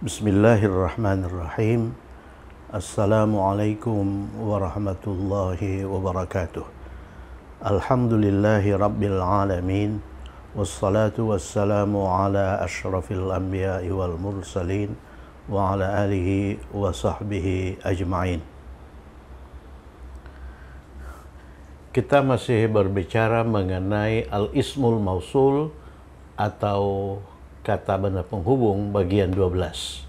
Bismillahirrahmanirrahim. Assalamualaikum warahmatullahi wabarakatuh. Alhamdulillahi rabbil alamin. Wassalatu wassalamu ala ashrafil anbiya'i wal mursalin wa ala alihi wa sahbihi ajma'in. Kita masih berbicara mengenai al-ismul mausul atau kata benda penghubung bagian 12.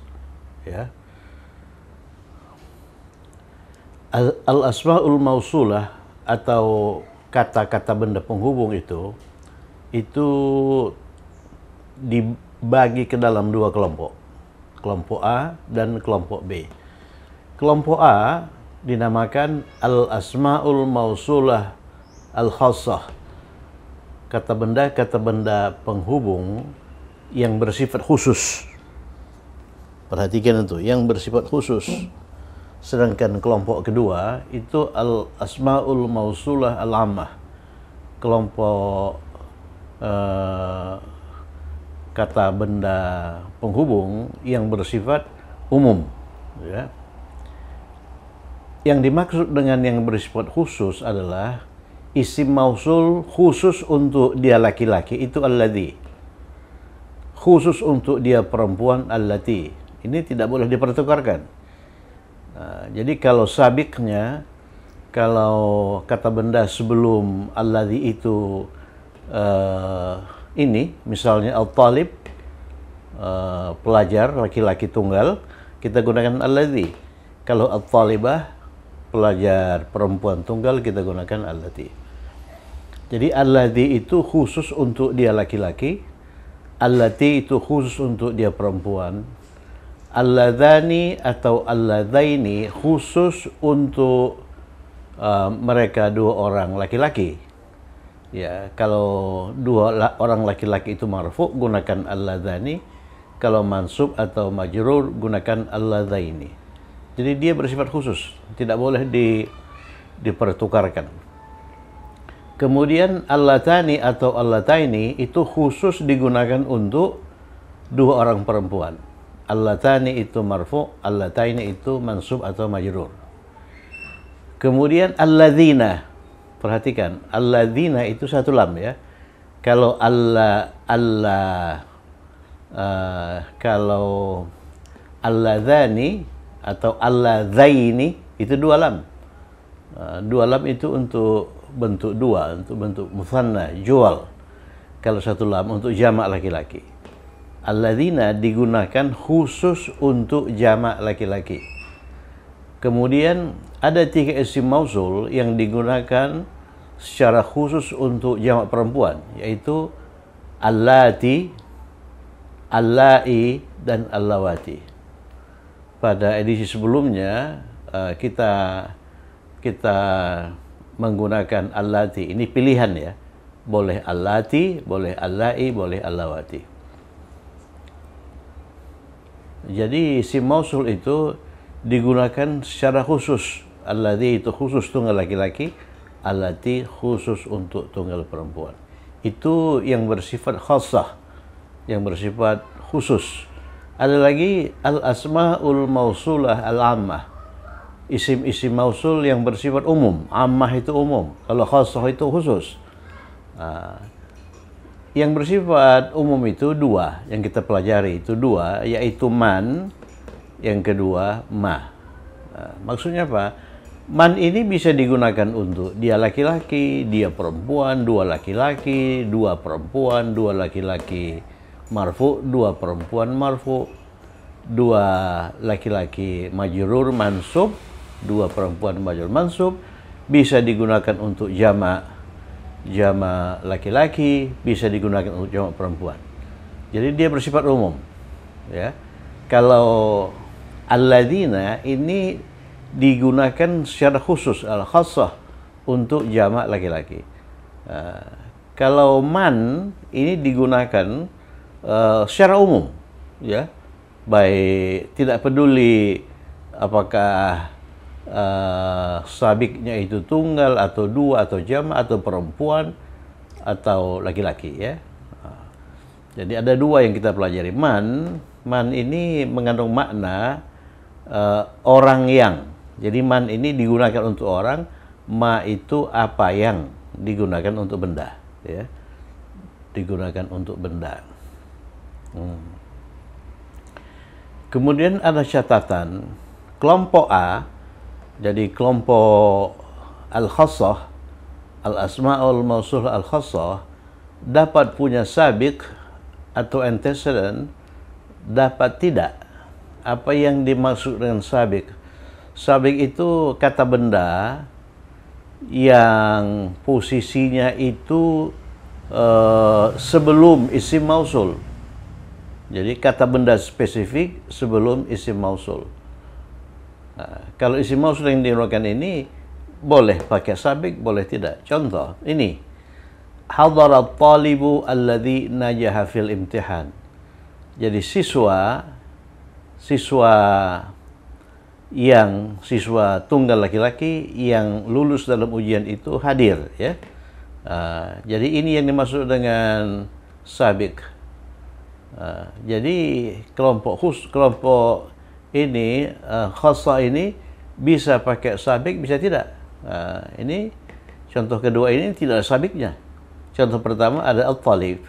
Ya. Al-asmaul mausulah atau kata-kata benda penghubung itu dibagi ke dalam dua kelompok. Kelompok A dan kelompok B. Kelompok A dinamakan al-asmaul mausulah al-khassah. Kata benda penghubung yang bersifat khusus. Perhatikan itu, yang bersifat khusus. Sedangkan kelompok kedua itu al-asmaul mausulah al-ammah. Kelompok kata benda penghubung yang bersifat umum, ya. Yang dimaksud dengan yang bersifat khusus adalah isim mausul khusus untuk dia laki-laki itu alladzi. Khusus untuk dia perempuan allati. Ini tidak boleh dipertukarkan. Nah, jadi kalau sabiknya, kalau kata benda sebelum alladzi itu ini misalnya al-talib, pelajar laki-laki tunggal, kita gunakan alladzi. Kalau al-talibah, pelajar perempuan tunggal, kita gunakan allati. Jadi alladzi itu khusus untuk dia laki-laki, allati itu khusus untuk dia perempuan, alladzani atau alladzaini khusus untuk mereka dua orang laki-laki. Ya, kalau dua orang laki-laki itu marfu, gunakan alladzani. Kalau mansub atau majrur, gunakan alladzaini. Jadi dia bersifat khusus, tidak boleh dipertukarkan. Kemudian allatani atau allataini itu khusus digunakan untuk dua orang perempuan. Allatani itu marfu, allataini itu mansub atau majrur. Kemudian alladzina, perhatikan, alladzina itu satu lam, ya. Kalau kalau alladzani atau alladzaini itu dua lam. Dua lam itu untuk bentuk dua, untuk bentuk mutsanna, jual. Kalau satu lam untuk jamak laki-laki. Alladzina digunakan khusus untuk jamak laki-laki. Kemudian ada tiga isim mausul yang digunakan secara khusus untuk jamak perempuan, yaitu allati, allai, dan allawati. Pada edisi sebelumnya kita menggunakan allati. Ini pilihan, ya. Boleh allati, boleh allai, boleh allawati. Jadi isim mausul itu digunakan secara khusus. Allati itu khusus tunggal laki-laki, allati khusus untuk tunggal perempuan. Itu yang bersifat khassah, yang bersifat khusus. Ada lagi al-asmaul mausulah al-ammah. Isim-isim mausul yang bersifat umum. Ammah itu umum, kalau khassah itu khusus. Yang bersifat umum itu dua, yang kita pelajari itu dua, yaitu man, yang kedua ma. Maksudnya apa? Man ini bisa digunakan untuk dia laki-laki, dia perempuan, dua laki-laki, dua perempuan, dua laki-laki marfu, dua perempuan marfu, dua laki-laki majrur mansub, dua perempuan majrur mansub. Bisa digunakan untuk jamak laki-laki, bisa digunakan untuk jamak perempuan. Jadi dia bersifat umum, ya. Kalau alladzina ini digunakan secara khusus, al-khassah, untuk jamak laki-laki. Kalau man ini digunakan secara umum, ya. Baik, tidak peduli apakah sabiknya itu tunggal atau dua atau jamak atau perempuan atau laki-laki, ya. Jadi ada dua yang kita pelajari, man Man ini mengandung makna orang yang. Jadi man ini digunakan untuk orang, ma itu apa yang digunakan untuk benda, ya. Digunakan untuk benda. Kemudian ada catatan kelompok A, jadi kelompok al-khassah, al-asma'ul mausul al-khassah, dapat punya sabiq atau antecedent, dapat tidak. Apa yang dimaksud dengan sabiq? Sabiq itu kata benda yang posisinya itu sebelum isim mausul. Jadi kata benda spesifik sebelum isim mausul. Nah, kalau isim mausul yang digunakan ini boleh pakai sabiq, boleh tidak. Contoh ini, hadarat talibu alladhi najaha fil imtihan. Jadi siswa tunggal laki-laki yang lulus dalam ujian itu hadir, ya. Jadi ini yang dimaksud dengan sabiq. Jadi kelompok ini khassah ini bisa pakai sabiq, bisa tidak. Ini contoh kedua, ini tidak ada sabiqnya. Contoh pertama ada al-talib.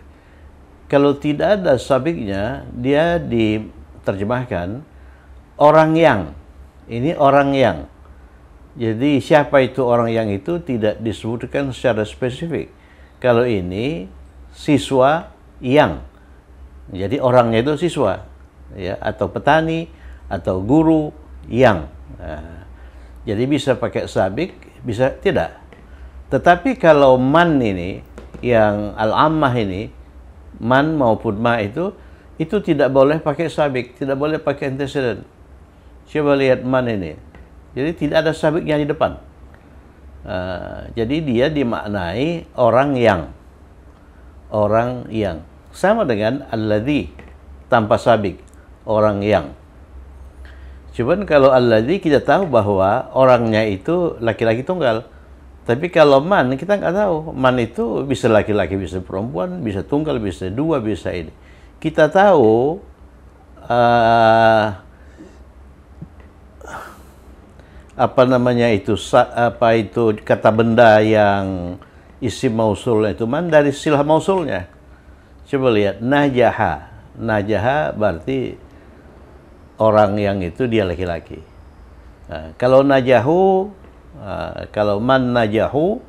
Kalau tidak ada sabiqnya, dia diterjemahkan orang yang. Ini orang yang. Jadi siapa itu orang yang itu tidak disebutkan secara spesifik. Kalau ini siswa yang. Jadi orangnya itu siswa, ya, atau petani atau guru yang. Jadi bisa pakai sabiq, bisa tidak. Tetapi kalau man ini yang al-ammah ini, man maupun ma itu tidak boleh pakai sabiq, tidak boleh pakai antecedent. Coba lihat man ini. Jadi tidak ada sabiqnya di depan. Jadi dia dimaknai orang yang. Orang yang. Sama dengan alladhi tanpa sabiq, orang yang. Cuman kalau alladhi kita tahu bahwa orangnya itu laki-laki tunggal. Tapi kalau man kita nggak tahu. Man itu bisa laki-laki, bisa perempuan, bisa tunggal, bisa dua, bisa ini. Kita tahu apa namanya itu, apa itu kata benda yang isim mausulnya itu man dari silah mausulnya. Coba lihat najaha. Najaha berarti orang yang itu dia laki-laki. Kalau najahu, kalau man najahu,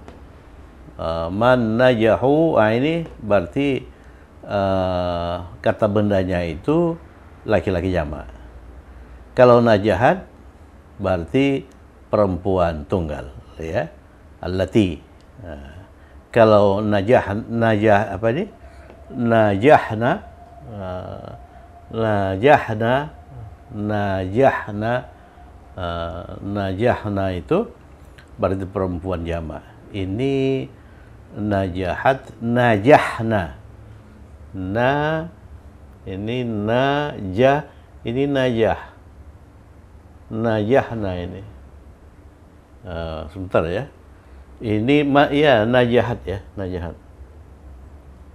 ini berarti kata bendanya itu laki-laki jamak. Kalau najahat berarti perempuan tunggal, ya, allati. Kalau najah apa ini? Najahna itu berarti perempuan jamak. Ini najahat, najahna. Ini najah, ini najah. Najahna ini. Sebentar ya. Ini ya najahat, ya, najahat.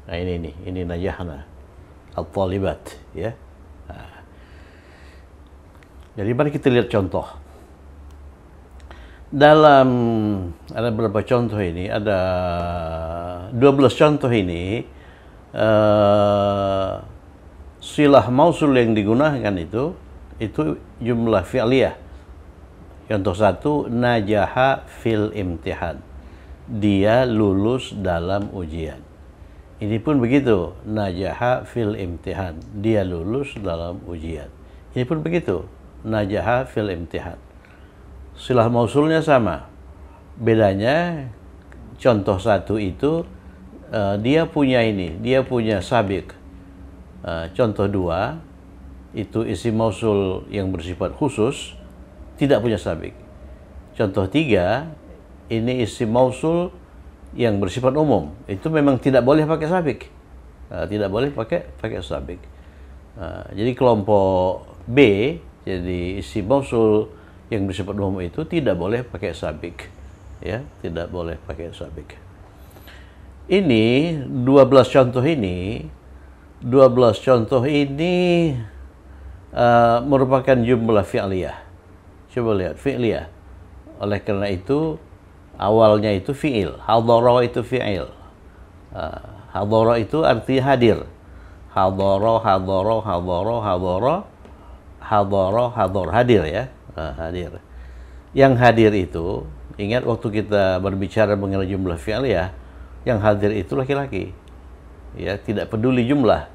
Nah ini najahna. Al-talibat, ya. Jadi mari kita lihat contoh. Dalam ada beberapa contoh ini, ada 12 contoh ini, silah mausul yang digunakan itu jumlah fi'liyah. Contoh satu, najaha fil imtihan. Dia lulus dalam ujian. Ini pun begitu, najaha fil imtihan. Dia lulus dalam ujian. Ini pun begitu, najaha fil imtihan. Silah mausulnya sama. Bedanya contoh satu itu dia punya ini, dia punya sabiq. Contoh dua itu isim mausul yang bersifat khusus, tidak punya sabiq. Contoh tiga ini isim mausul yang bersifat umum, itu memang tidak boleh pakai sabiq. Tidak boleh pakai sabiq. Jadi kelompok B, jadi isim mausul yang bersifat umum itu tidak boleh pakai sabiq, ya, tidak boleh pakai sabiq. Ini 12 contoh ini merupakan jumlah fi'liyah. Coba lihat, fi'liyah. Oleh karena itu, awalnya itu fi'il. Hadara itu fi'il. Hadara itu artinya hadir. Hadara, hadara, hadara, hadara, hadara, hadar. Hadir ya. Hadir. Yang hadir itu, ingat waktu kita berbicara mengenai jumlah fi'liyah, yang hadir itu laki-laki. Ya, tidak peduli jumlah.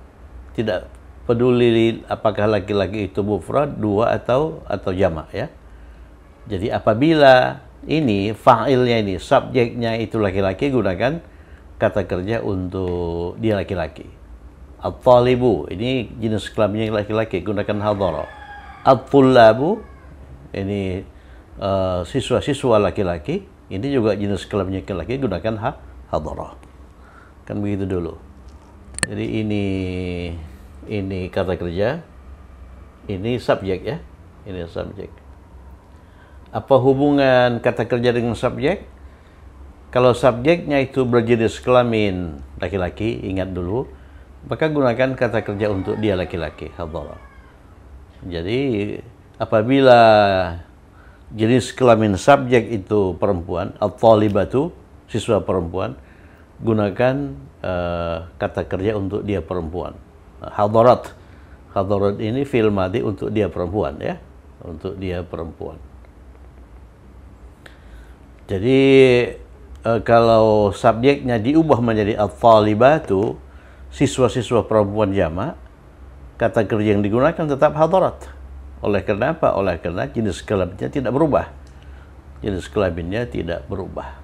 Tidak peduli apakah laki-laki itu mufrad, dua atau jamak ya. Jadi apabila ini fa'ilnya ini, subjeknya itu laki-laki, gunakan kata kerja untuk dia laki-laki. At-talibu, ini jenis kelaminnya laki-laki, gunakan hadara. At-tullabu, ini siswa-siswa laki-laki, ini juga jenis kelaminnya laki-laki, gunakan hadara. Kan begitu dulu. Jadi ini kata kerja, ini subjek ya, ini subjek. Apa hubungan kata kerja dengan subjek? Kalau subjeknya itu berjenis kelamin laki-laki, ingat dulu, maka gunakan kata kerja untuk dia laki-laki, hadara. Jadi apabila jenis kelamin subjek itu perempuan, at-talibatu, siswa perempuan, gunakan kata kerja untuk dia perempuan. Hadarat. Hadarat ini fi'il madhi untuk dia perempuan ya, untuk dia perempuan. Jadi kalau subjeknya diubah menjadi at-talibatu, siswa-siswa perempuan jamak, kata kerja yang digunakan tetap hadarat. Oleh karena apa? Oleh karena jenis kelaminnya tidak berubah. Jenis kelaminnya tidak berubah.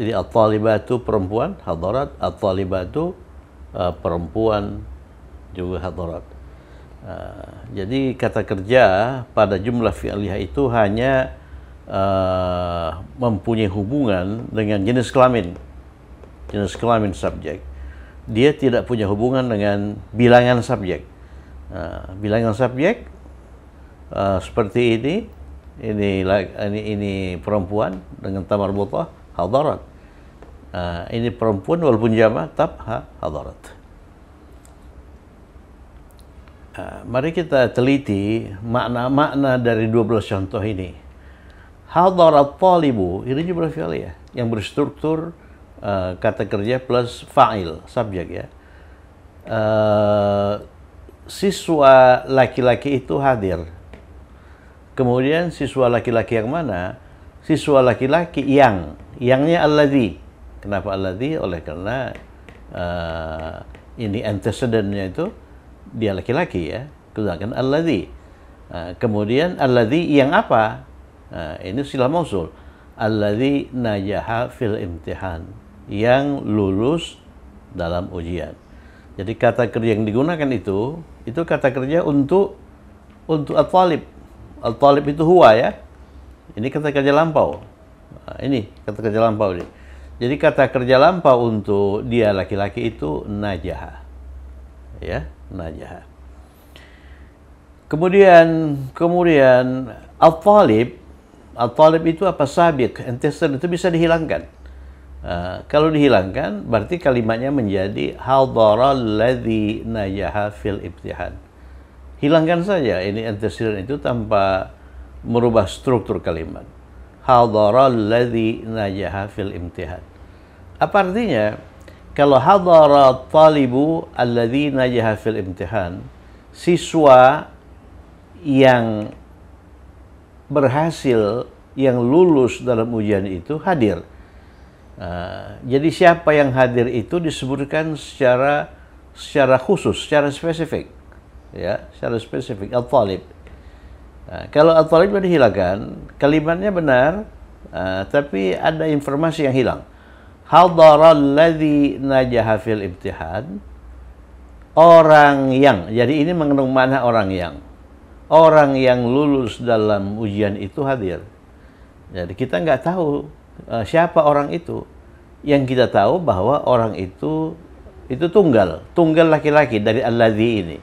Jadi at-talibatu perempuan, hadarat. At-talibatu perempuan juga hadarat. Jadi kata kerja pada jumlah fi'liyah itu hanya mempunyai hubungan dengan jenis kelamin subjek. Dia tidak punya hubungan dengan bilangan subjek. Bilangan subjek seperti ini perempuan dengan tamar marbutah hadarat. Ini perempuan walaupun jamak tetap hadarat. Mari kita teliti makna-makna dari 12 contoh ini. Hadarat talibu, ini jumlah fi'liyah yang berstruktur kata kerja plus fa'il, subjek ya. Siswa laki-laki itu hadir. Kemudian siswa laki-laki yang mana? Siswa laki-laki yangnya alladzi. Kenapa alladzi? Oleh karena ini antecedennya itu dia laki-laki ya, gunakan alladzi. Kemudian alladzi yang apa? Ini silah mausul. Alladzi najaha fil imtihan, yang lulus dalam ujian. Jadi kata kerja yang digunakan itu kata kerja untuk at-talib. At-talib itu huwa ya. Ini kata kerja lampau. Ini kata kerja lampau ini. Jadi kata kerja lampau untuk dia laki-laki itu najaha. Ya, najaha. Kemudian at-talib itu apa? Sabiq, antecedent itu bisa dihilangkan. Kalau dihilangkan berarti kalimatnya menjadi hadaral ladzi najaha fil imtihan. Hilangkan saja ini antecedent itu tanpa merubah struktur kalimat. Hadaral ladzi najaha fil imtihan. Apa artinya? Kalau hadara talibu alladzi najaha fil imtihan, siswa yang berhasil, yang lulus dalam ujian itu hadir. Jadi siapa yang hadir itu disebutkan secara khusus, secara spesifik, ya, secara spesifik. At-talib. Kalau at-talib sudah dihilangkan, kalimatnya benar, tapi ada informasi yang hilang. Hadaral ladzi najaha fil imtihan, orang yang. Jadi ini mengandung makna orang yang. Orang yang lulus dalam ujian itu hadir. Jadi kita nggak tahu siapa orang itu. Yang kita tahu bahwa orang itu tunggal laki-laki dari alladzi ini.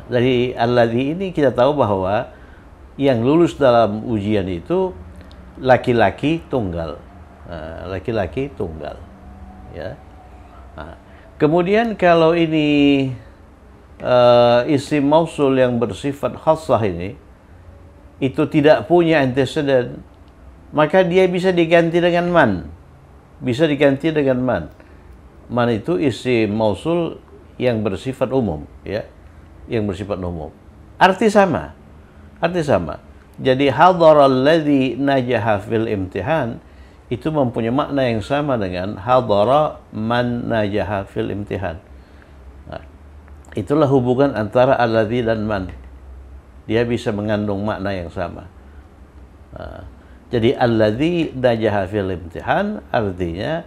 Dari alladzi ini kita tahu bahwa yang lulus dalam ujian itu laki-laki tunggal. Laki-laki tunggal. Ya. Kemudian kalau ini isim mausul yang bersifat khassah ini itu tidak punya antecedent, maka dia bisa diganti dengan man. Bisa diganti dengan man. Man itu isim mausul yang bersifat umum, ya. Yang bersifat umum. Arti sama. Arti sama. Jadi hadaral ladzi najaha fil imtihan itu mempunyai makna yang sama dengan hadara man najaha fil imtihan. Nah, itulah hubungan antara alladzi dan man. Dia bisa mengandung makna yang sama. Nah, jadi alladzi najaha fil imtihan artinya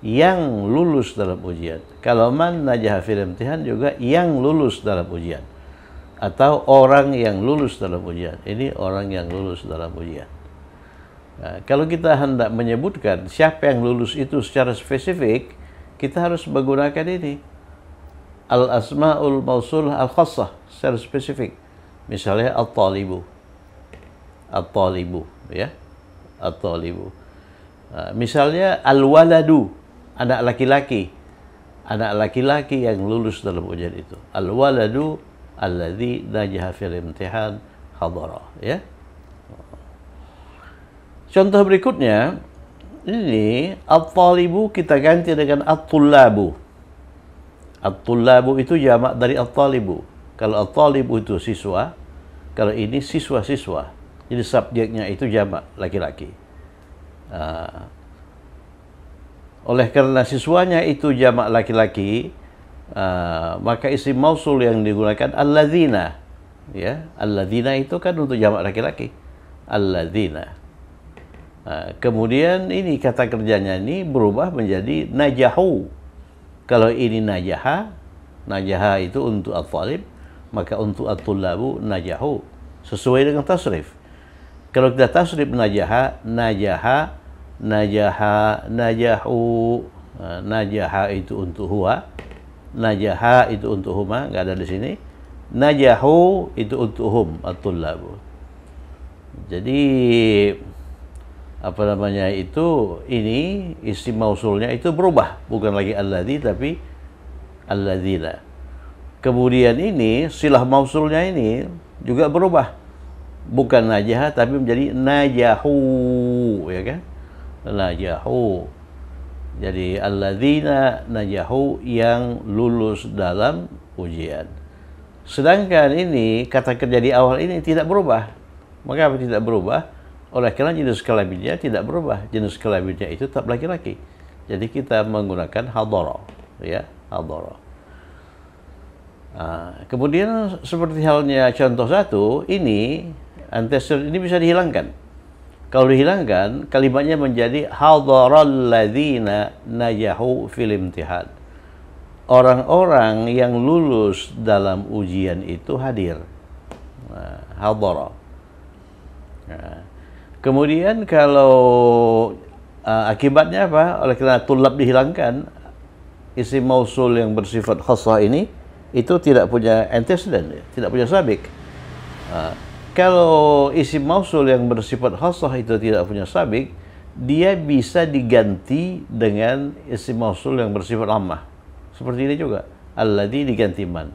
yang lulus dalam ujian. Kalau man najaha fil imtihan juga yang lulus dalam ujian. Atau orang yang lulus dalam ujian. Ini orang yang lulus dalam ujian. Nah, kalau kita hendak menyebutkan siapa yang lulus itu secara spesifik, kita harus menggunakan ini. Al-asma'ul mausul al-khassah secara spesifik. Misalnya at-talibu. At-talibu, ya. At-talibu. Nah, misalnya al-waladu, anak laki-laki. Anak laki-laki yang lulus dalam ujian itu. Al-waladu alladzi najaha fil imtihan hadara, ya. Contoh berikutnya, ini at-talibu kita ganti dengan at-tullabu. At-tullabu itu jamak dari at-talibu. Kalau at-talibu itu siswa, kalau ini siswa-siswa. Jadi subjeknya itu jamak laki-laki. Oleh karena siswanya itu jamak laki-laki, maka isim mausul yang digunakan alladzina, ya. Alladzina itu kan untuk jamak laki-laki. Alladzina. Kemudian ini kata kerjanya ini berubah menjadi najahu. Kalau ini najaha, najaha itu untuk at-talib, maka untuk at-tullabu najahu. Sesuai dengan tasrif. Kalau kita tasrif najaha, najaha, najaha, najahu. Najaha itu untuk huwa. Najaha itu untuk huma, nggak ada di sini. Najahu itu untuk hum, at-tullabu. Jadi apa namanya itu, ini isim mausulnya itu berubah, bukan lagi alladzi tapi alladzina. Kemudian ini silah mausulnya ini juga berubah, bukan najaha tapi menjadi najahu, ya kan? Najahu. Jadi alladzina najahu yang lulus dalam ujian. Sedangkan ini kata kerja di awal ini tidak berubah. Maka tidak berubah? Oleh karena jenis kelaminnya tidak berubah. Jenis kelaminnya itu tetap laki-laki. Jadi kita menggunakan hadara, ya, hadara. Kemudian seperti halnya contoh satu, ini antecedent ini bisa dihilangkan. Kalau dihilangkan, kalimatnya menjadi hadaral ladzina najahu fil imtihan. Orang-orang yang lulus dalam ujian itu hadir. Hadara. Kemudian kalau akibatnya apa? Oleh karena tulab dihilangkan, isim mausul yang bersifat khassah ini itu tidak punya antecedent, tidak punya sabik. Kalau isim mausul yang bersifat khassah itu tidak punya sabik, dia bisa diganti dengan isim mausul yang bersifat ammah. Seperti ini juga, alladzi diganti man.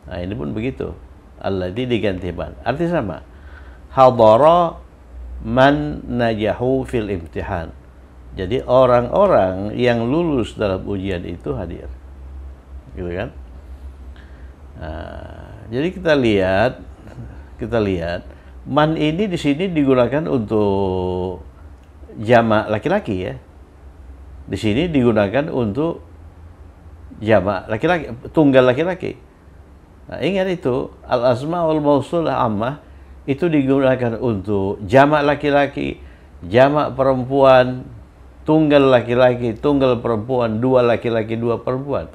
Nah, ini pun begitu. Alladzi diganti man. Arti sama. Hadara man najahu fil imtihan. Jadi orang-orang yang lulus dalam ujian itu hadir. Gitu kan? Jadi kita lihat man ini di sini digunakan untuk jamak laki-laki, ya. Di sini digunakan untuk jamak laki-laki, tunggal laki-laki. Nah, ingat itu, al-asmaul mausulah ammah itu digunakan untuk jamak laki-laki, jamak perempuan, tunggal laki-laki, tunggal perempuan, dua laki-laki, dua perempuan.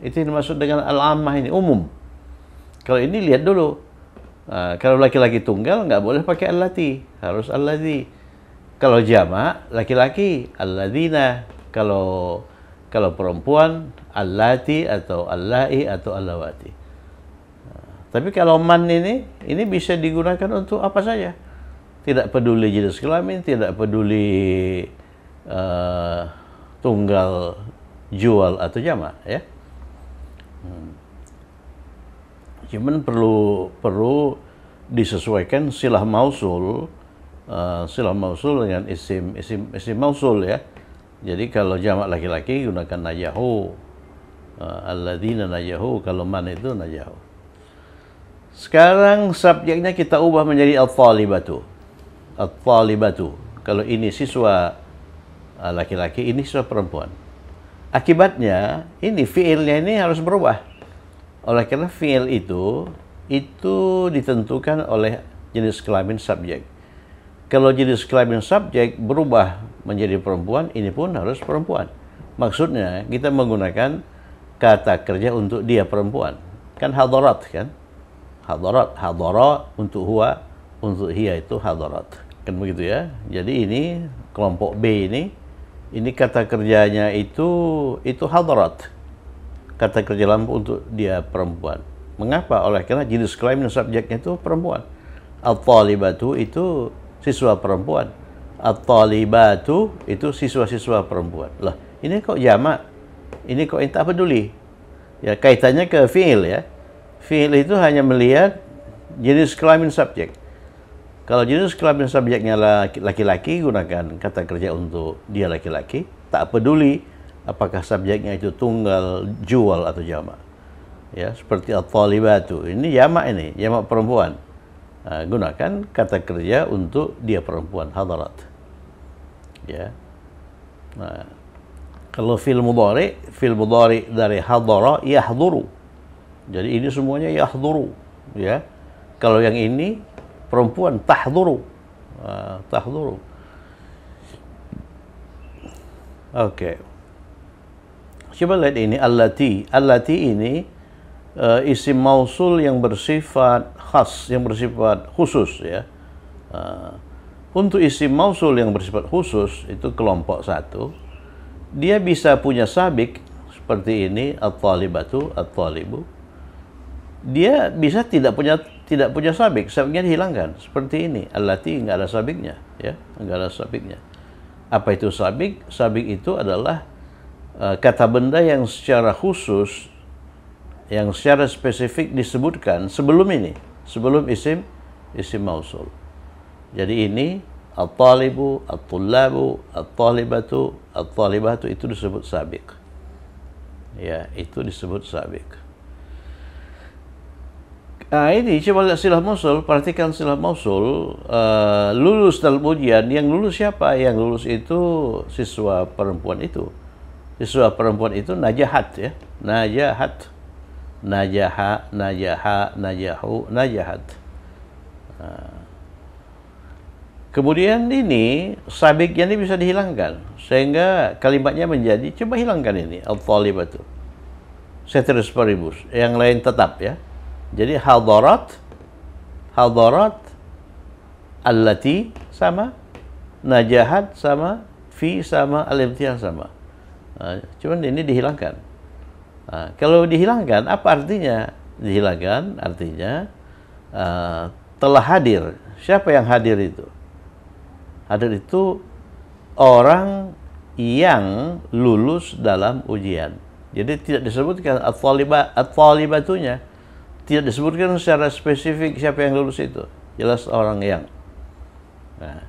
Itu yang dimaksud dengan al-ammah ini, umum. Kalau ini lihat dulu. Kalau laki-laki tunggal nggak boleh pakai allati, harus alladzi. Kalau jamak laki-laki alladzina, kalau perempuan allati atau allai atau allawati. Tapi kalau man ini bisa digunakan untuk apa saja. Tidak peduli jenis kelamin, tidak peduli tunggal, jual atau jamak, ya. Cuman perlu disesuaikan silah mausul dengan isim mausul ya. Jadi kalau jamak laki-laki gunakan najahu, alladzina najahu, kalau man itu najahu. Sekarang subjeknya kita ubah menjadi at-talibatu. At-talibatu. Kalau ini siswa laki-laki, ini siswa perempuan. Akibatnya ini fiilnya ini harus berubah. Oleh karena fiil itu ditentukan oleh jenis kelamin subjek. Kalau jenis kelamin subjek berubah menjadi perempuan, ini pun harus perempuan. Maksudnya kita menggunakan kata kerja untuk dia perempuan. Kan hadarat kan? Hadara untuk huwa, untuk hiya itu hadarat. Kan begitu ya. Jadi ini kelompok B ini kata kerjanya itu hadarat. Kata kerja lampu untuk dia perempuan. Mengapa? Oleh karena jenis kelamin subjeknya itu perempuan. At-talibatu itu siswa perempuan. At-talibatu itu siswa-siswa perempuan. Lah, ini kok jamak? Ini kok tak peduli? Ya, kaitannya ke fiil ya. Fiil itu hanya melihat jenis kelamin subjek. Kalau jenis kelamin subjeknya laki-laki, gunakan kata kerja untuk dia laki-laki. Tak peduli apakah subjeknya itu tunggal, jual atau jamak. Ya, seperti at-talibatu. Ini jamak perempuan. Gunakan kata kerja untuk dia perempuan, hadarat. Ya. Nah, kalau fi'il mudhari dari hadara yahduru. Jadi ini semuanya yahduru, ya. Kalau yang ini perempuan tahduru. Tahduru. Oke. Coba lihat ini allati. Allati ini isim mausul yang bersifat khas, yang bersifat khusus ya. Untuk isim mausul yang bersifat khusus itu kelompok satu, dia bisa punya sabik seperti ini, at-talibatu, at-talibu. Dia bisa tidak punya sabik, sabiknya dihilangkan seperti ini. Allati nggak ada sabiknya ya, nggak ada sabiknya. Apa itu sabik? Sabik itu adalah kata benda yang secara khusus, yang secara spesifik disebutkan sebelum ini, sebelum isim mausul. Jadi ini at-talibu, at-tullabu, at-talibatu, at-talibatu itu disebut sabik. Ya, itu disebut sabik. Nah, ini coba lihat silah mausul, perhatikan silah mausul, lulus dalam ujian. Yang lulus siapa? Yang lulus itu siswa perempuan itu. Siswa perempuan itu najahat ya, najahat. Najaha, najaha, najahu, najahat. Kemudian ini sabiknya ini bisa dihilangkan sehingga kalimatnya menjadi, coba hilangkan ini at-talibatu, ceteris paribus, yang lain tetap ya. Jadi hadarat, allati sama, najahat sama, fi sama, al-imtihan sama. Cuman ini dihilangkan. Kalau dihilangkan, apa artinya? Dihilangkan artinya telah hadir. Siapa yang hadir itu? Hadir itu orang yang lulus dalam ujian. Jadi tidak disebutkan at-talibatunya. Tidak disebutkan secara spesifik siapa yang lulus itu. Jelas orang yang. Nah,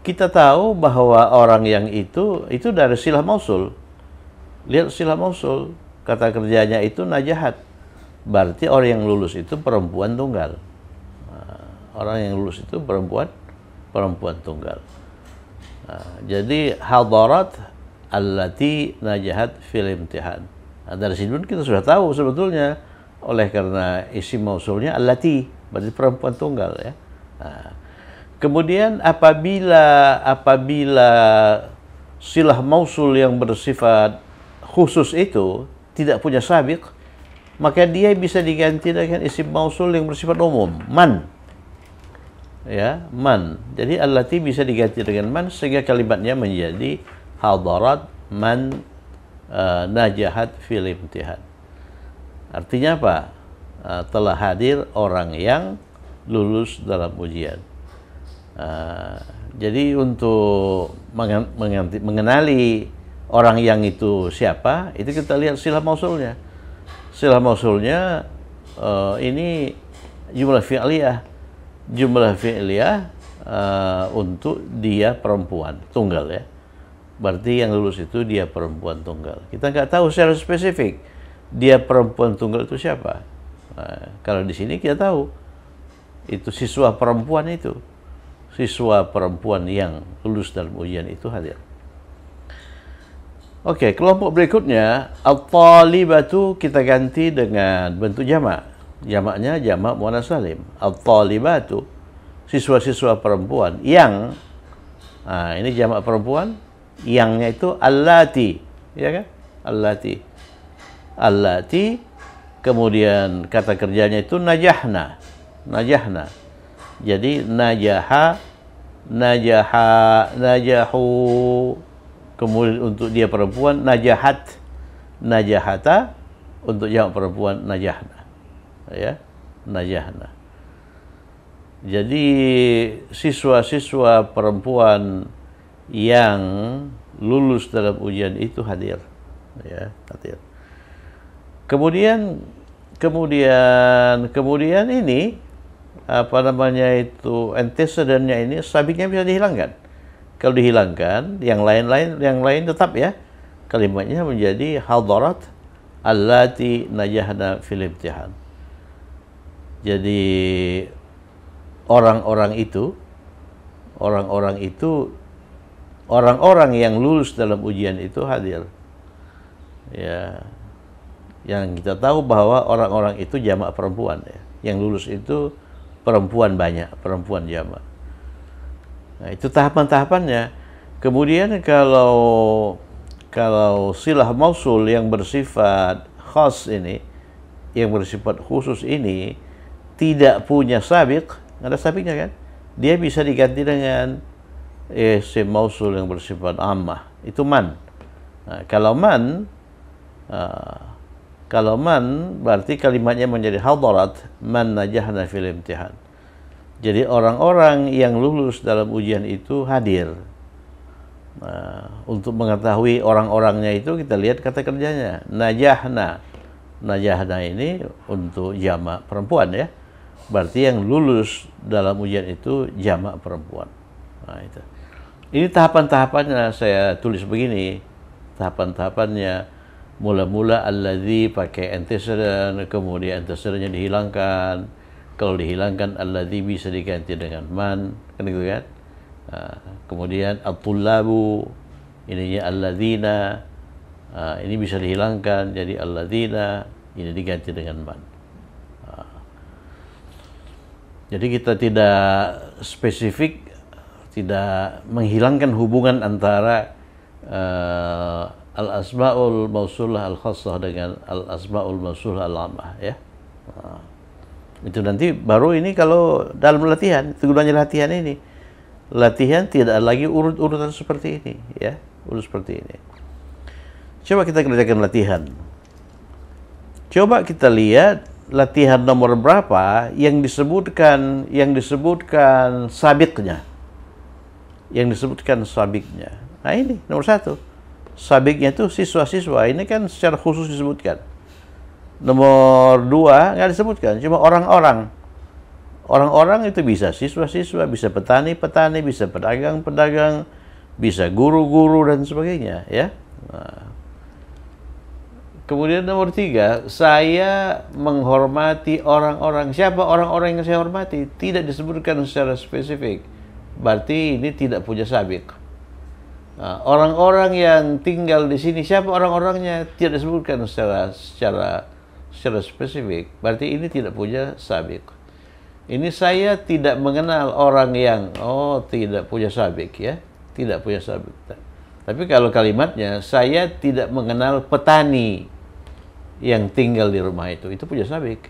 kita tahu bahwa orang yang itu dari silah mausul. Lihat silah mausul. Kata kerjanya itu najahat. Berarti orang yang lulus itu perempuan tunggal. Orang yang lulus itu perempuan tunggal. Jadi hadarat allati najahat fil imtihan. Dari sini pun kita sudah tahu sebetulnya, oleh karena isim mausulnya allati, berarti perempuan tunggal ya. Kemudian apabila silah mausul yang bersifat khusus itu tidak punya sabik, maka dia bisa diganti dengan isim mausul yang bersifat umum, man. Ya, man. Jadi allati bisa diganti dengan man sehingga kalimatnya menjadi hadarat man najahat fil imtihan. Artinya apa? Telah hadir orang yang lulus dalam ujian. Jadi untuk mengenali orang yang itu siapa, itu kita lihat silah mausulnya. Silah mausulnya ini jumlah fi'liyah. Jumlah fi'liyah untuk dia perempuan tunggal ya. Berarti yang lulus itu dia perempuan tunggal. Kita nggak tahu secara spesifik dia perempuan tunggal itu siapa. Nah, kalau di sini kita tahu itu siswa perempuan itu. Siswa perempuan yang lulus dalam ujian itu hadir. Oke, kelompok berikutnya at-talibatu kita ganti dengan bentuk jamak. Jamaknya jamak muannas salim. At-talibatu siswa-siswa perempuan yang ini jamak perempuan, yangnya itu allati, ya kan? Allati. Allati, kemudian kata kerjanya itu najahna. Najahna. Jadi najaha, najahu. Kemudian untuk dia perempuan najahat, najahata. Untuk jamak perempuan najahna. Ya, najahna. Jadi siswa-siswa perempuan yang lulus dalam ujian itu hadir, ya, hadir. Kemudian ini apa namanya itu antecedentnya ini sabiknya bisa dihilangkan. Kalau dihilangkan, yang lain tetap ya. Kalimatnya menjadi hadarat allati najahna fil imtihan. Jadi orang-orang yang lulus dalam ujian itu hadir. Ya. Yang kita tahu bahwa orang-orang itu jamak perempuan ya. Yang lulus itu perempuan banyak, perempuan jamak. Nah, itu tahapan-tahapannya. Kemudian kalau silah mausul yang bersifat khas ini, yang bersifat khusus ini tidak punya sabik, nggak ada sabiknya kan? Dia bisa diganti dengan isim mausul yang bersifat ammah. Itu man. Nah, kalau man berarti kalimatnya menjadi hadarat man najahna fil imtihan. Jadi orang-orang yang lulus dalam ujian itu hadir. Nah, untuk mengetahui orang-orangnya itu kita lihat kata kerjanya. Najahna. Najahna ini untuk jamak perempuan ya. Berarti yang lulus dalam ujian itu jamak perempuan. Nah, itu. Ini tahapan-tahapannya saya tulis begini. Tahapan-tahapannya mula-mula alladzi pakai antecedent, kemudian antecedentnya dihilangkan. Kalau dihilangkan alladzi bisa diganti dengan man, kan gitu kan? Kemudian at-tullabu ininya alladzina, ini bisa dihilangkan jadi alladzina, ini diganti dengan man. Jadi kita tidak spesifik, tidak menghilangkan hubungan antara al-asma'ul mausulah al-khassah dengan al-asma'ul mausulah al-ammah ya. Itu nanti baru ini kalau dalam latihan, itu gunanya latihan ini. Latihan tidak lagi urut-urutan seperti ini ya, urut seperti ini. Coba kita kerjakan latihan. Coba kita lihat latihan nomor berapa yang disebutkan sabiknya. Yang disebutkan sabiknya. Nah ini nomor 1. Sabiknya itu siswa-siswa. Ini kan secara khusus disebutkan. Nomor 2 nggak disebutkan, cuma orang-orang. Orang-orang itu bisa siswa-siswa, bisa petani-petani, bisa pedagang-pedagang, bisa guru-guru dan sebagainya ya. Nah. Kemudian nomor 3, saya menghormati orang-orang. Siapa orang-orang yang saya hormati? Tidak disebutkan secara spesifik. Berarti ini tidak punya sabik. Nah, orang-orang yang tinggal di sini, siapa orang-orangnya? Tidak disebutkan secara spesifik. Berarti ini tidak punya sabik. Ini saya tidak mengenal orang yang tidak punya sabik ya. Tidak punya sabik. Tapi kalau kalimatnya saya tidak mengenal petani yang tinggal di rumah itu punya sabik.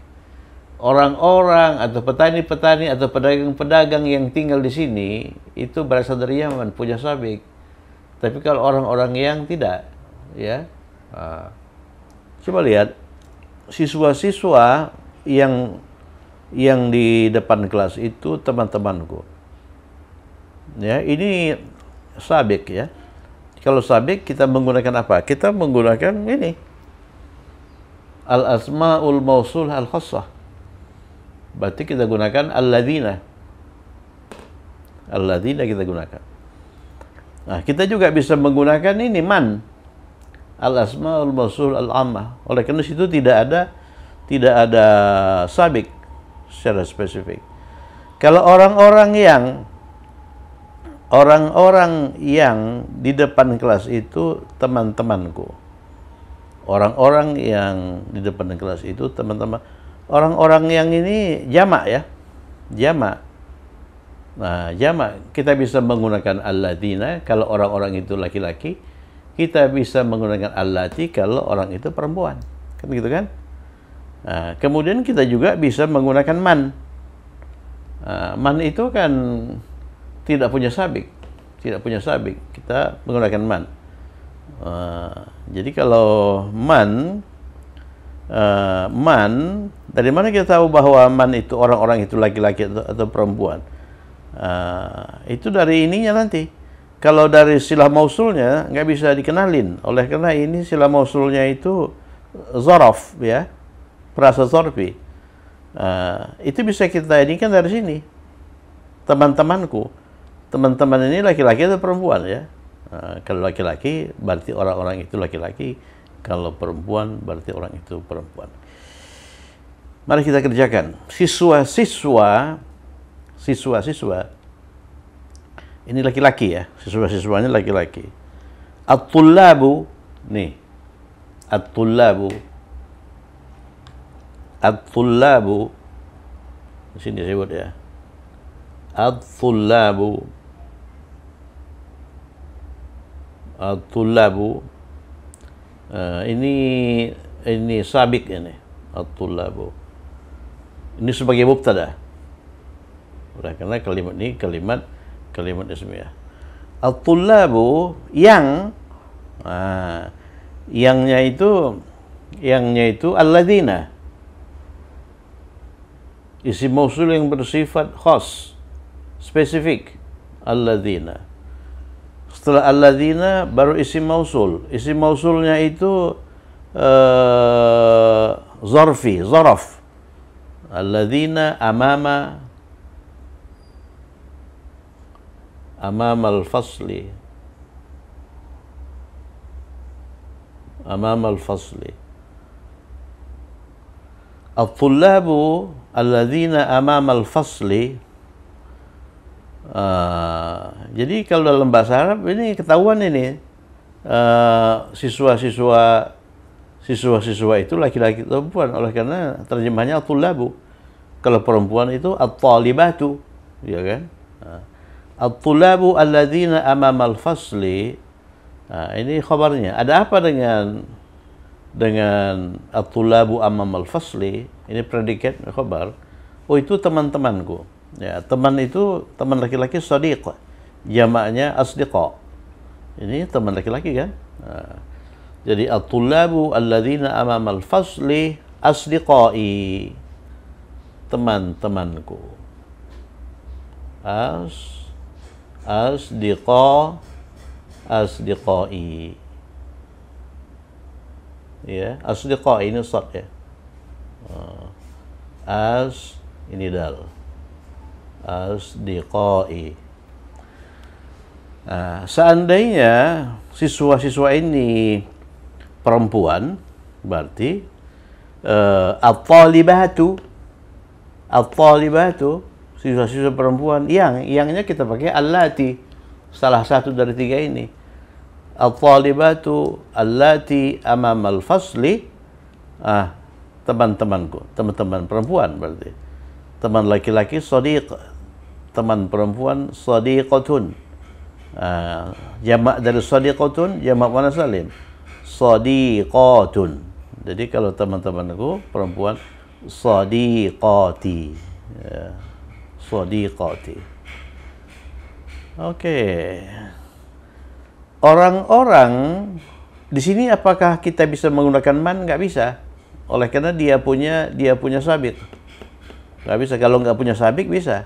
Orang-orang atau petani-petani atau pedagang-pedagang yang tinggal di sini itu berasal dari Yaman, punya sabik. Tapi kalau orang-orang yang tidak ya. Coba lihat siswa-siswa yang di depan kelas itu teman-temanku. Ya, ini sabik ya. Kalau sabik kita menggunakan apa? Kita menggunakan ini. al-asma'ul mausul al-khassah. Berarti kita gunakan alladzina. Alladzina kita gunakan. Nah, kita juga bisa menggunakan ini man. Al-asma'ul mausul al-ammah. Oleh karena situ tidak ada sabik secara spesifik. Kalau orang-orang yang di depan kelas itu teman-temanku. Orang-orang yang di depan kelas itu teman-teman. Orang-orang yang ini jamak ya. Jamak. Nah, jamak kita bisa menggunakan alladzina kalau orang-orang itu laki-laki. Kita bisa menggunakan allati kalau orang itu perempuan. Kan gitu kan? Nah, kemudian kita juga bisa menggunakan man. Man itu kan tidak punya sabik. Tidak punya sabik. Kita menggunakan man. Jadi kalau man, dari mana kita tahu bahwa man itu orang-orang itu laki-laki atau perempuan? Itu dari ininya nanti. Kalau dari silah mausulnya nggak bisa dikenalin. Oleh karena ini silah mausulnya itu zaraf ya, perasa zarfi. Itu bisa kita ini kan dari sini. Teman-temanku, teman-teman ini laki-laki atau perempuan ya? Kalau laki-laki berarti orang-orang itu laki-laki. Kalau perempuan berarti orang itu perempuan. Mari kita kerjakan. Siswa-siswa ini laki-laki ya. Siswa-siswanya laki-laki. At-tullabu nih. At-tullabu. At-tullabu. Di sini saya buat ya. At-tullabu. At-tullabu. Ini sabik ini. At-tullabu. Ini sebagai mubtada. Karena kalimat ini kalimat ismiyah. At-tullabu yang yangnya itu alladzina. Isim mausul yang bersifat khas, spesifik. Alladzina. Setelah alladzina baru isim mausul. Isim mausulnya itu zaraf. Alladzina amama al-fasli. At-tullabu alladzina amama al-fasli. Jadi kalau dalam bahasa Arab ini ketahuan ini siswa-siswa itu laki-laki atau perempuan. Oleh karena terjemahnya at-tullabu. Kalau perempuan itu at-talibatu, ya kan? At-tullabu alladzina amama al-fasli. Ini khabarnya. Ada apa dengan at-tullabu amama al-fasli? Ini predikat khabar. Oh, itu teman-temanku. Ya, teman itu teman laki-laki shadiq. Jamaknya asdiqa. Ini teman laki-laki kan? Jadi at-tullabu alladzina amama al-fasli asdiqai. Teman-temanku. Asdiqai. Ya, asdiqai ini sad ya. Ini dal. Asdiqai. Seandainya siswa-siswa ini perempuan, berarti at-talibatu, siswa-siswa perempuan, yangnya kita pakai allati, salah satu dari tiga ini. At-talibatu allati amama al-fasli, teman-temanku, teman-teman perempuan berarti. Teman laki-laki shadiq, teman perempuan shadiqatun. Jamak dari shadiqatun, jamak mana salim? Shadiqatun. Jadi kalau teman-temanku perempuan shadiqati. Ya. Shadiqati. Oke. Orang-orang di sini apakah kita bisa menggunakan man? Nggak bisa. Oleh karena dia punya sabik. Nggak bisa. Kalau nggak punya sabik bisa.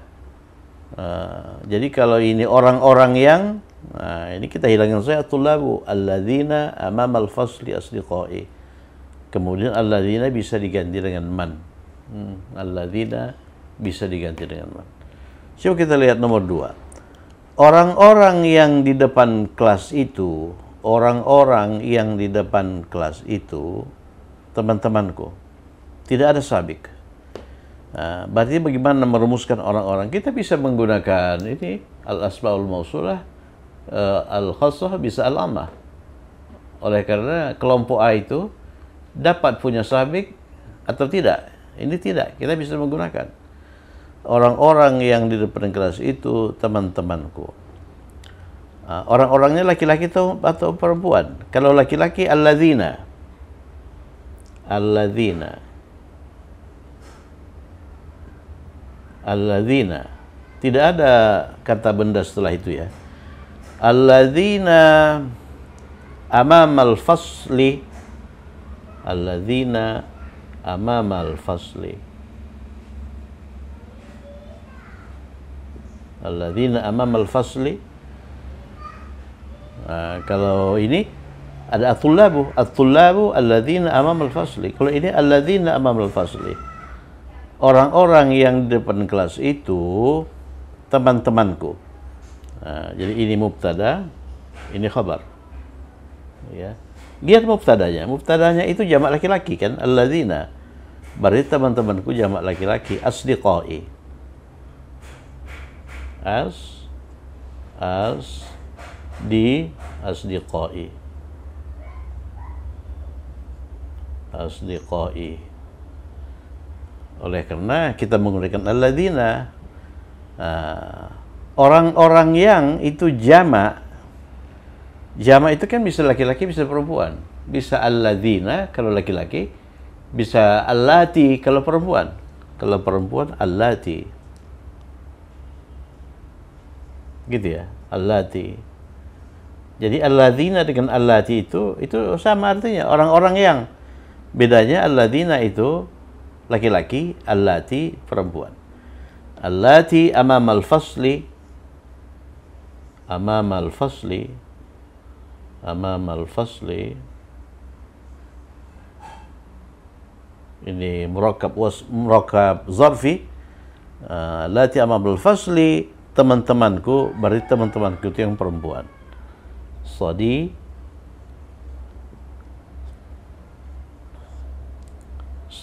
Jadi kalau ini orang-orang yang ini kita hilangkan saja at-tullabu alladzina amama al-fasli asdiqai. Kemudian alladzina bisa diganti dengan man. Alladzina bisa diganti dengan man. Coba kita lihat nomor 2. Orang-orang yang di depan kelas itu, teman-temanku, tidak ada sabik. Nah, berarti bagaimana merumuskan orang-orang? Kita bisa menggunakan ini al-asmaul mausulah, al-khassah, bisa al-ammah. Oleh karena kelompok A itu dapat punya sabik atau tidak. Ini tidak, kita bisa menggunakan. Orang-orang yang di depan kelas itu teman-temanku. Orang-orangnya laki-laki atau perempuan. Kalau laki-laki alladzina. Alladzina. Alladzina. Tidak ada kata benda setelah itu ya. Alladzina amamal fasli. Alladzina amamal fasli. Alladzina amamal fasli. Kalau ini ada at-tullabu alladzina amamal fasli. Kalau ini alladzina amamal fasli. Orang-orang yang di depan kelas itu teman-temanku. Jadi ini mubtada, ini khabar. Ya. Lihat mubtadanya. Mubtadanya itu jamak laki-laki kan, alladzina. Berarti teman-temanku jamak laki-laki, asdiqai. Asdiqai. Oleh karena kita menggunakan alladzina, orang-orang yang itu jamak itu kan bisa laki-laki, bisa perempuan. Bisa alladzina kalau laki-laki, bisa allati kalau perempuan. Kalau perempuan allati. Gitu ya, allati. Jadi alladzina dengan allati itu sama artinya, orang-orang yang. Bedanya alladzina itu laki-laki, allati perempuan. Allati amamal fasli. Ini murakkab zarfi. Allati amamal fasli, teman-temanku, berarti teman-temanku itu yang perempuan.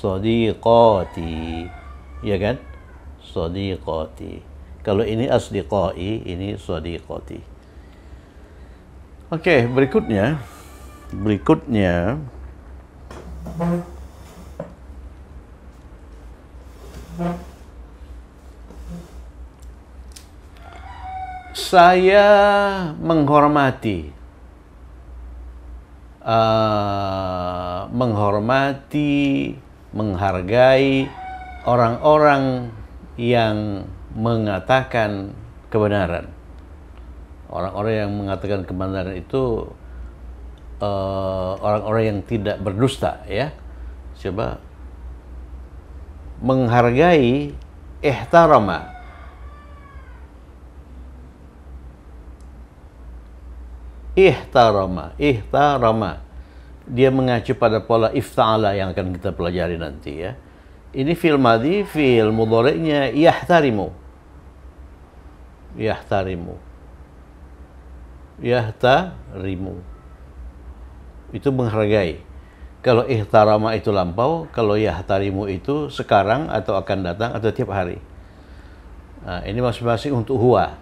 Sadiqati, ya kan? Sadiqati. Kalau ini asdiqai, ini sadiqati. Oke, berikutnya saya menghormati menghargai orang-orang yang mengatakan kebenaran. Orang-orang yang mengatakan kebenaran itu orang-orang yang tidak berdusta ya. Coba menghargai, ihtarama. Ihtarama. Dia mengacu pada pola ifta'ala yang akan kita pelajari nanti ya. Ini fi'il madhi, fi'il mudhari'nya yahtarimu. Itu menghargai. Kalau ihtarama itu lampau, kalau yahtarimu itu sekarang atau akan datang atau tiap hari. Nah, ini masing-masing untuk huwa.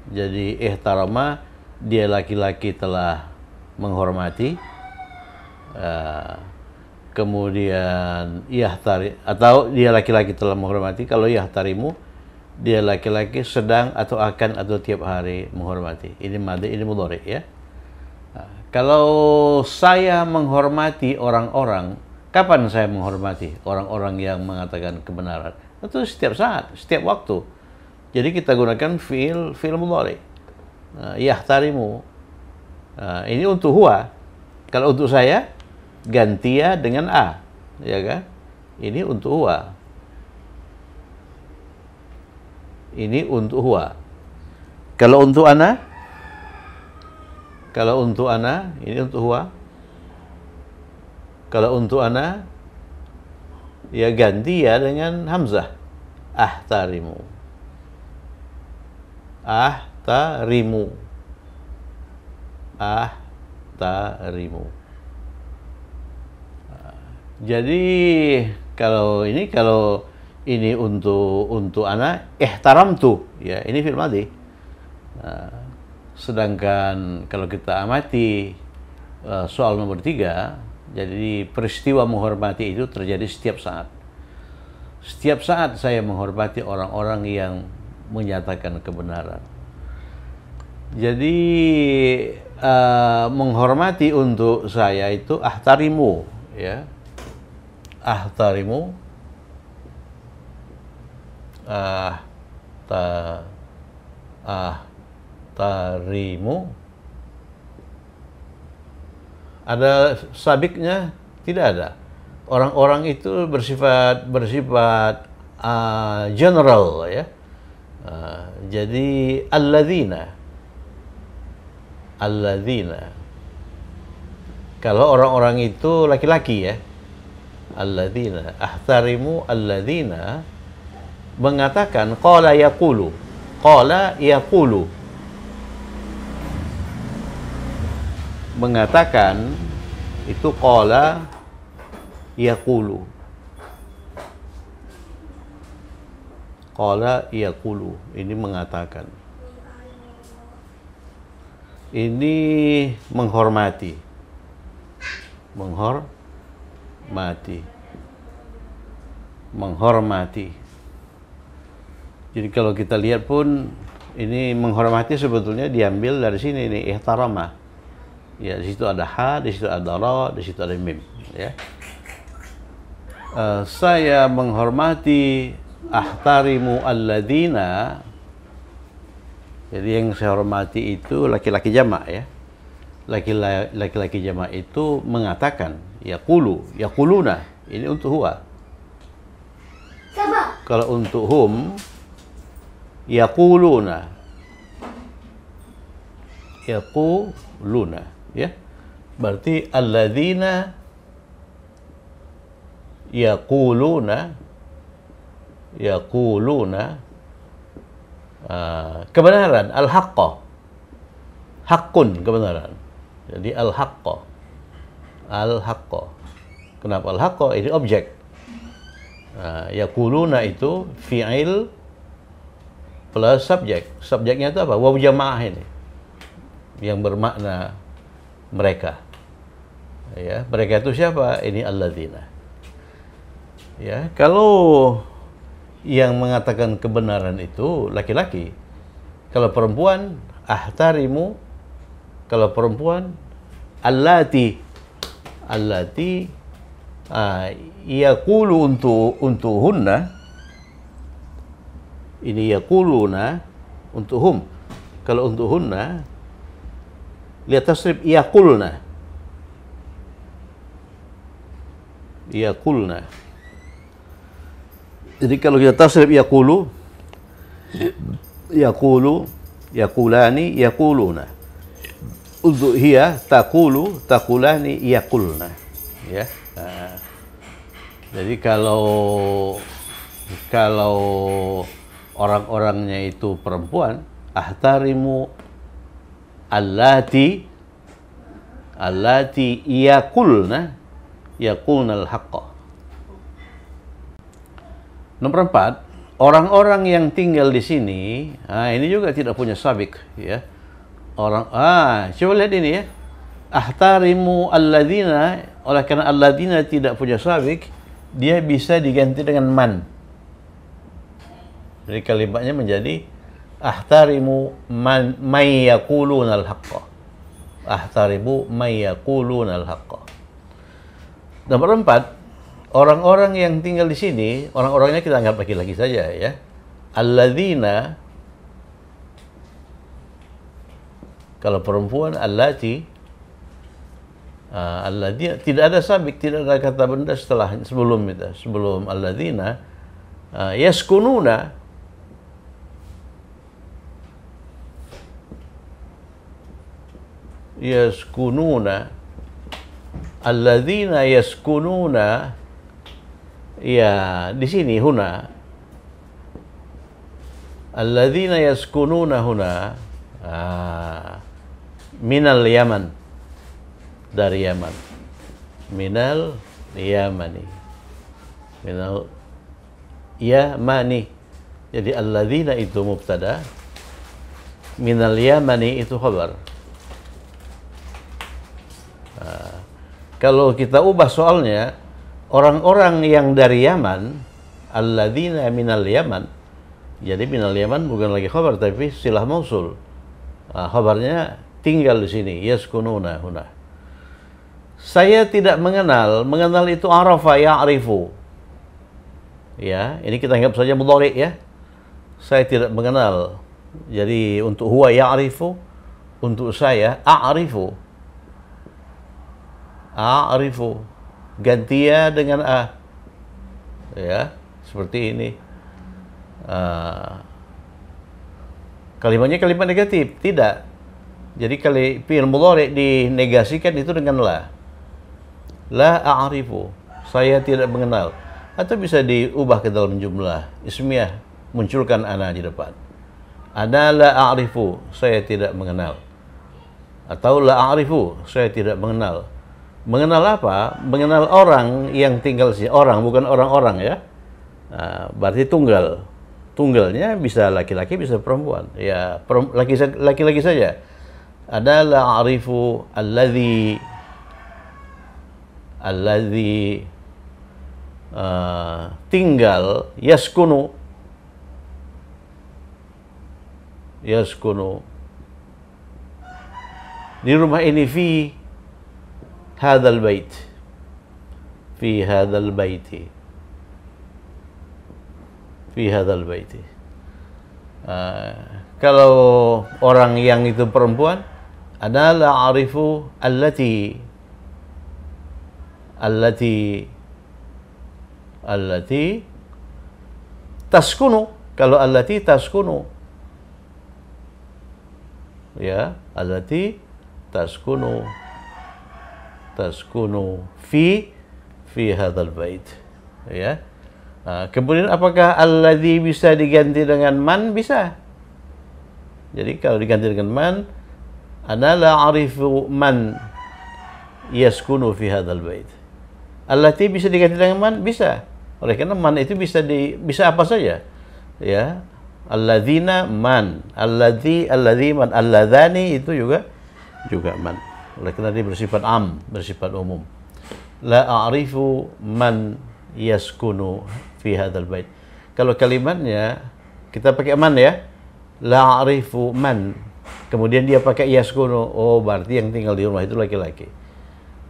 Jadi ihtarama, dia laki-laki telah menghormati, kemudian yahtari, atau dia laki-laki telah menghormati. Kalau yahtarimu, dia laki-laki sedang atau akan atau tiap hari menghormati. Ini madhi, ini mudhari ya. Kalau saya menghormati orang-orang, kapan saya menghormati orang-orang yang mengatakan kebenaran? Itu setiap saat, setiap waktu. Jadi kita gunakan fi'il mudhari. Yahtarimu. Ini untuk huwa. Kalau untuk saya, gantia dengan a, ya kan? Ini untuk huwa. Ini untuk huwa. Kalau untuk ana, ini untuk huwa. Kalau untuk ana, ya ganti ya dengan hamzah. Ahtarimu. Ahtarimu. Ahtarimu. Jadi kalau ini untuk anak ihtaramtu, ya ini fi'il madhi. Sedangkan kalau kita amati soal nomor 3, jadi peristiwa menghormati itu terjadi setiap saat. Setiap saat saya menghormati orang-orang yang menyatakan kebenaran. Jadi menghormati untuk saya itu ahtarimu, ya. Ahtarimu, ahtarimu. Ada sabiknya? Tidak ada. Orang-orang itu bersifat general, ya. Jadi alladzina. Kalau orang-orang itu laki-laki, ya. Alladzina. Ahtarimu alladzina mengatakan qala yaqulu. Qala yaqulu. Mengatakan itu qala yaqulu. Qala yaqulu. Ini mengatakan. Ini menghormati. Menghormati. Jadi kalau kita lihat pun ini menghormati sebetulnya diambil dari sini nih, ihtarama. Ya, di situ ada ha, di situ ada ra, di situ ada mim, ya. Saya menghormati ahtarimu alladzina. Jadi yang saya hormati itu laki-laki jamak, ya. Laki-laki jamak itu mengatakan yaqulu, yaquluna. Ini untuk huwa. Kalau untuk hum yaquluna. Yaquluna, ya. Berarti alladzina yaquluna kebenaran, al-haqqa. Haqqun, kebenaran. Jadi al-haqqa. Al-haqqa. Kenapa al-haqqa? Ini objek. Yaquluna itu fi'il plus subjek. Subjeknya itu apa? Waw jamaah ini. Yang bermakna mereka. Ya, mereka itu siapa? Ini alladzina. Ya, kalau yang mengatakan kebenaran itu laki-laki. Kalau perempuan ahtarimu. Kalau perempuan allati. Allati yaqulu untuk hunna. Ini yaquluna untuk hum. Kalau untuk hunna lihat tasrif yaqulna. Yaqulna. Jadi kalau kita tasrif yaqulu, yaqulani, yaquluna. Untuk hiya taqulu, taqulani, yaqulna. Ya. Jadi kalau orang-orangnya itu perempuan, ahtarimu allati yaqulna al-haqqa. Nomor 4, orang-orang yang tinggal di sini, ini juga tidak punya sabik, ya. Coba lihat ini, ya. Ahtarimu alladzina, oleh karena alladzina tidak punya sabik, dia bisa diganti dengan man. Jadi kalimatnya menjadi ahtarimu may yaquluna al-haqqa. Ahtarimu may yaquluna al-haqqa. Nomor 4, orang-orang yang tinggal di sini, orang-orangnya kita anggap laki-laki saja, ya. Alladzina, kalau perempuan allati, alladzina tidak ada sabik, tidak ada kata benda sebelum alladzina. Yaskununa, alladzina yaskununa, ya di sini huna, alladzina yaskununa huna, minal Yaman, dari Yaman, minal Yamani, minal Yamani. Jadi alladzina itu mubtada, minal Yamani itu khabar. Kalau kita ubah soalnya, orang-orang yang dari Yaman, alladzina minal Yaman, jadi minal Yaman bukan lagi khabar tapi silah mausul. Khabarnya tinggal di sini, yaskununa huna. Saya tidak mengenal, mengenal itu arafa ya'rifu. Ya, ini kita anggap saja mudhari ya. Saya tidak mengenal. Jadi untuk huwa ya'rifu, untuk saya a'rifu. A'rifu, gantia dengan a, ya, seperti ini. Kalimatnya kalimat negatif, tidak. Jadi kalau fi'il mudhari dinegasikan itu dengan la a'rifu, saya tidak mengenal. Atau bisa diubah ke dalam jumlah ismiyah, munculkan ana di depan. Ana la a'rifu, saya tidak mengenal. Atau la a'rifu, saya tidak mengenal. Mengenal apa? Mengenal orang yang tinggal sini. Orang, bukan orang-orang ya. Berarti tunggal. Tunggalnya bisa laki-laki, bisa perempuan. Ya, laki-laki saja. Ada la a'rifu alladhi tinggal yaskunu di rumah ini fi hadzal bait, fi hadzal baiti, fi hadzal baiti. Kalau orang yang itu perempuan, ana la a'rifu allati taskunu. Kalau allati taskunu, ya, allati taskunu fi hadzal bait, ya. Kemudian apakah alladzi bisa diganti dengan man? Bisa. Jadi kalau diganti dengan man, ana la a'rifu man yaskunu fi hadzal bait. Allati bisa diganti dengan man? Bisa. Oleh karena man itu bisa apa saja. Ya. Alladzina man, alladzi man, alladzani itu juga man. Oleh karena dia bersifat bersifat umum. La a'rifu man yaskunu fi hadzal bait. Kalau kalimatnya kita pakai man ya. La a'rifu man. Kemudian dia pakai yaskunu, oh berarti yang tinggal di rumah itu laki-laki.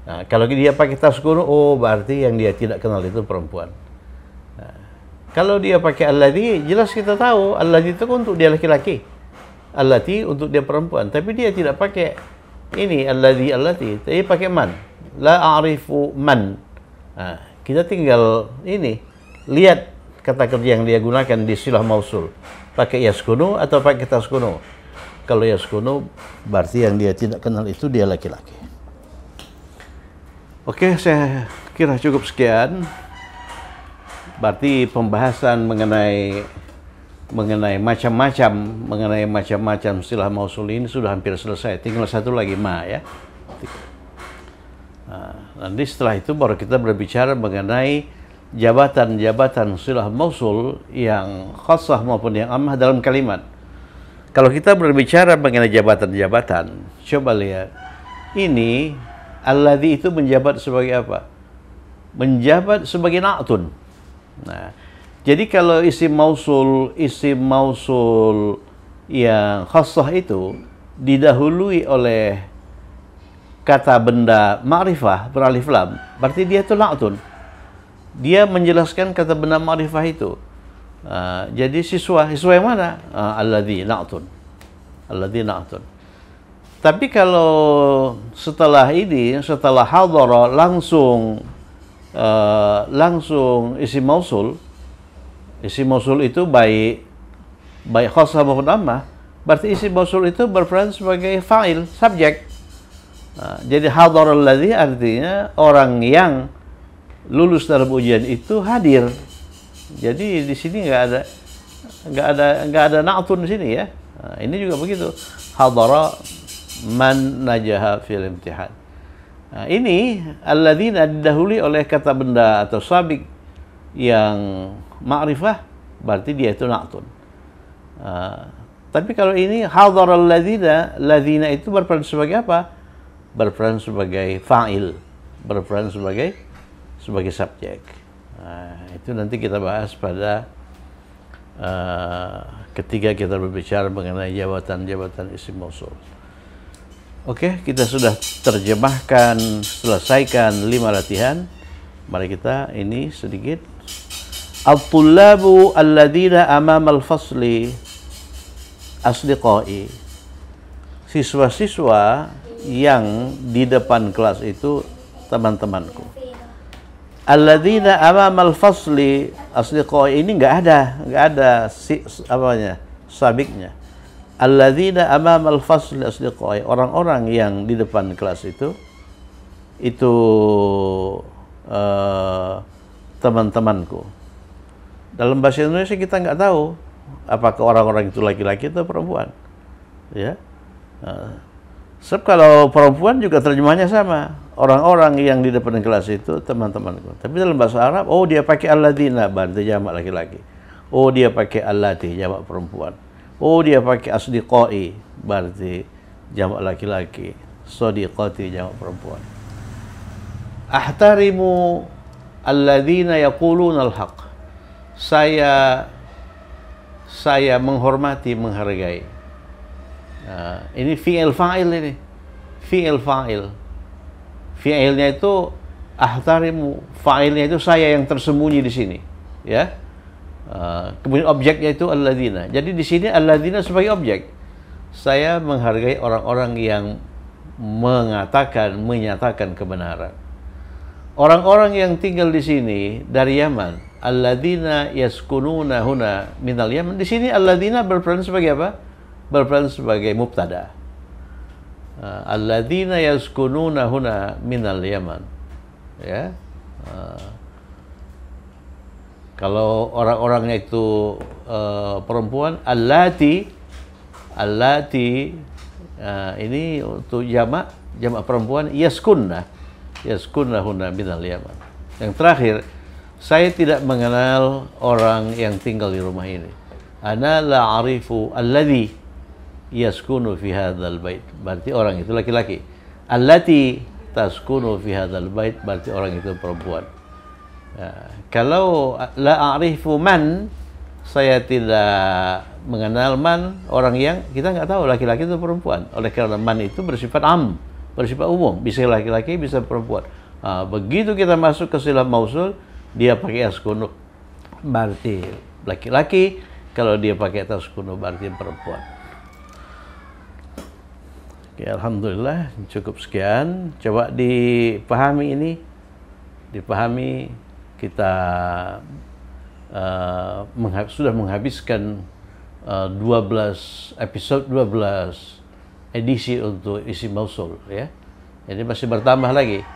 Nah, kalau dia pakai taskunu, oh berarti yang dia tidak kenal itu perempuan. Nah, kalau dia pakai alladzi, jelas kita tahu alladzi itu untuk dia laki-laki, allati untuk dia perempuan. Tapi dia tidak pakai ini allati, tapi pakai man. La a'rifu man. Nah, kita tinggal ini lihat kata kerja yang dia gunakan di silah mausul, pakai yaskunu atau pakai taskunu. Kalau yaskunu berarti yang dia tidak kenal itu dia laki-laki. Oke, saya kira cukup sekian. Berarti pembahasan mengenai macam-macam istilah mausul ini sudah hampir selesai. Tinggal satu lagi ma ya. Nah, nanti setelah itu baru kita berbicara mengenai jabatan-jabatan istilah mausul yang khassah maupun yang ammah dalam kalimat. Kalau kita berbicara mengenai jabatan-jabatan, coba lihat. Ini alladzi itu menjabat sebagai apa? Menjabat sebagai na'tun. Nah, jadi kalau isim mausul yang khassah itu didahului oleh kata benda ma'rifah beralif lam, berarti dia itu na'tun. Dia menjelaskan kata benda ma'rifah itu. Jadi siswa yang mana? Alladzi na'tun. Alladzi na'tun. Tapi kalau setelah hadara langsung isim mausul itu baik khassah maupun ammah, berarti isim mausul itu berperan sebagai fa'il, subjek. Jadi hadaral ladzi artinya orang yang lulus dalam ujian itu hadir. Jadi di sini nggak ada na'tun di sini ya. Ini juga begitu. Hadara man najaha fil imtihan. Ini alladzina didahului oleh kata benda atau sabik yang ma'rifah, berarti dia itu na'tun. Tapi kalau ini hadaral ladzina itu berperan sebagai apa? Berperan sebagai fa'il, berperan sebagai subjek. Itu nanti kita bahas pada ketika kita berbicara mengenai jabatan-jabatan isim mausul. Oke, kita sudah terjemahkan, selesaikan 5 latihan. Mari kita ini sedikit. At-tullabu alladzina amamal fasli asdiqai. Siswa-siswa yang di depan kelas itu teman-temanku. Alladzina amamal fasli asdiqai ini nggak ada sabiknya. Alladzina amamal fasli asdiqai, orang-orang yang di depan kelas itu teman-temanku. Dalam bahasa Indonesia kita nggak tahu apakah orang-orang itu laki-laki atau perempuan, ya. Sebab kalau perempuan juga terjemahnya sama, orang-orang yang di depan kelas itu teman-temanku. Tapi dalam bahasa Arab, oh dia pakai alladzina, berarti jamak laki-laki. Oh dia pakai allati, jamak perempuan. Oh dia pakai asdiqai, berarti jamak laki-laki. Sadiqati, jamak perempuan. Ahtarimu alladzina yaquluna al-haq. Saya menghormati, menghargai. Ini fi'il fa'il ini. Fi'il fa'il. Fi'ilnya itu ahtarimu, fa'ilnya itu saya yang tersembunyi di sini, ya. Kemudian objeknya itu alladzina. Jadi di sini alladzina sebagai objek. Saya menghargai orang-orang yang menyatakan kebenaran. Orang-orang yang tinggal di sini dari Yaman, alladzina yaskununa huna minal Yaman. Di sini alladzina berperan sebagai apa? Berperan sebagai mubtada. Alladzina yaskununa huna minal Yaman. Ya. Kalau orang-orangnya itu perempuan, allati ini untuk jamak perempuan, yaskunna huna minal Yaman. Yang terakhir, saya tidak mengenal orang yang tinggal di rumah ini. Ana la arifu alladhi yaskunu fi hadzal bait, berarti orang itu laki-laki. Allati taskunu fi hadzal bait, berarti orang itu perempuan. Kalau la a'rifu man, saya tidak mengenal man, orang yang kita nggak tahu laki-laki atau perempuan. Oleh karena man itu bersifat bersifat umum, bisa laki-laki, bisa perempuan. Begitu kita masuk ke silam mausul, dia pakai yaskunu, berarti laki-laki. Kalau dia pakai taskunu, berarti perempuan. Oke, alhamdulillah cukup sekian. Coba dipahami ini, kita sudah menghabiskan 12 episode, 12 edisi untuk isim mausul, ya. Jadi masih bertambah lagi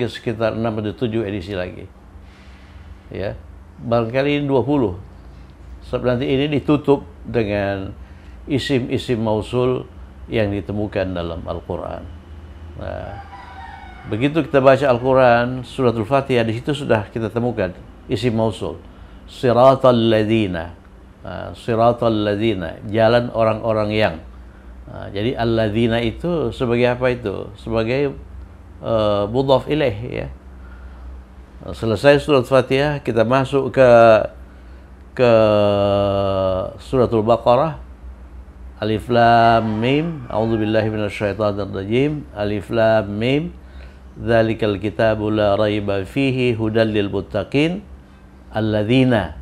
sekitar 6 atau 7 edisi lagi, ya. Barangkali 20. Sebab nanti ini ditutup dengan isim-isim mausul yang ditemukan dalam Al-Quran. Nah, begitu kita baca Al-Quran, suratul Fatihah, di situ sudah kita temukan isim mausul. Siratal ladzina, jalan orang-orang yang. Jadi alladzina itu sebagai apa itu? Sebagai mudhaf ilaih, ya. Selesai surat Fatihah, kita masuk ke suratul Baqarah. Alif lam mim, a'udzubillahi minasyaitonir rajim. Alif lam mim, dzalikal kitabu la raiba fihi hudal lil muttaqin. Alladzina.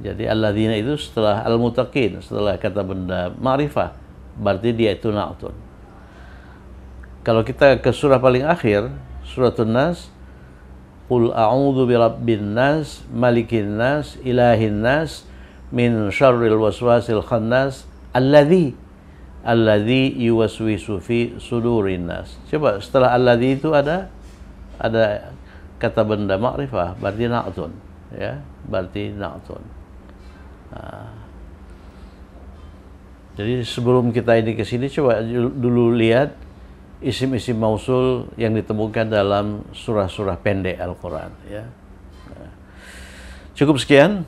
Jadi alladzina itu setelah al-muttaqin, setelah kata benda ma'rifah, berarti dia itu na'tun. Kalau kita ke surah paling akhir, suratun Nas, qul a'udzu birabbin nas, malikin nas, ilahin nas, min syarril waswasil khannas, alladzi alladzi yuwaswisu fi sudurin nas. Coba setelah alladzi itu ada kata benda ma'rifah, berarti na'tun, ya, berarti na'tun. Nah, jadi sebelum kita ini ke sini, coba dulu lihat isim-isim mausul yang ditemukan dalam surah-surah pendek Al-Quran, ya. Nah, cukup sekian.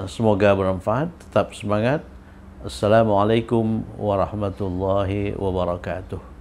Semoga bermanfaat. Tetap semangat. Assalamualaikum warahmatullahi wabarakatuh.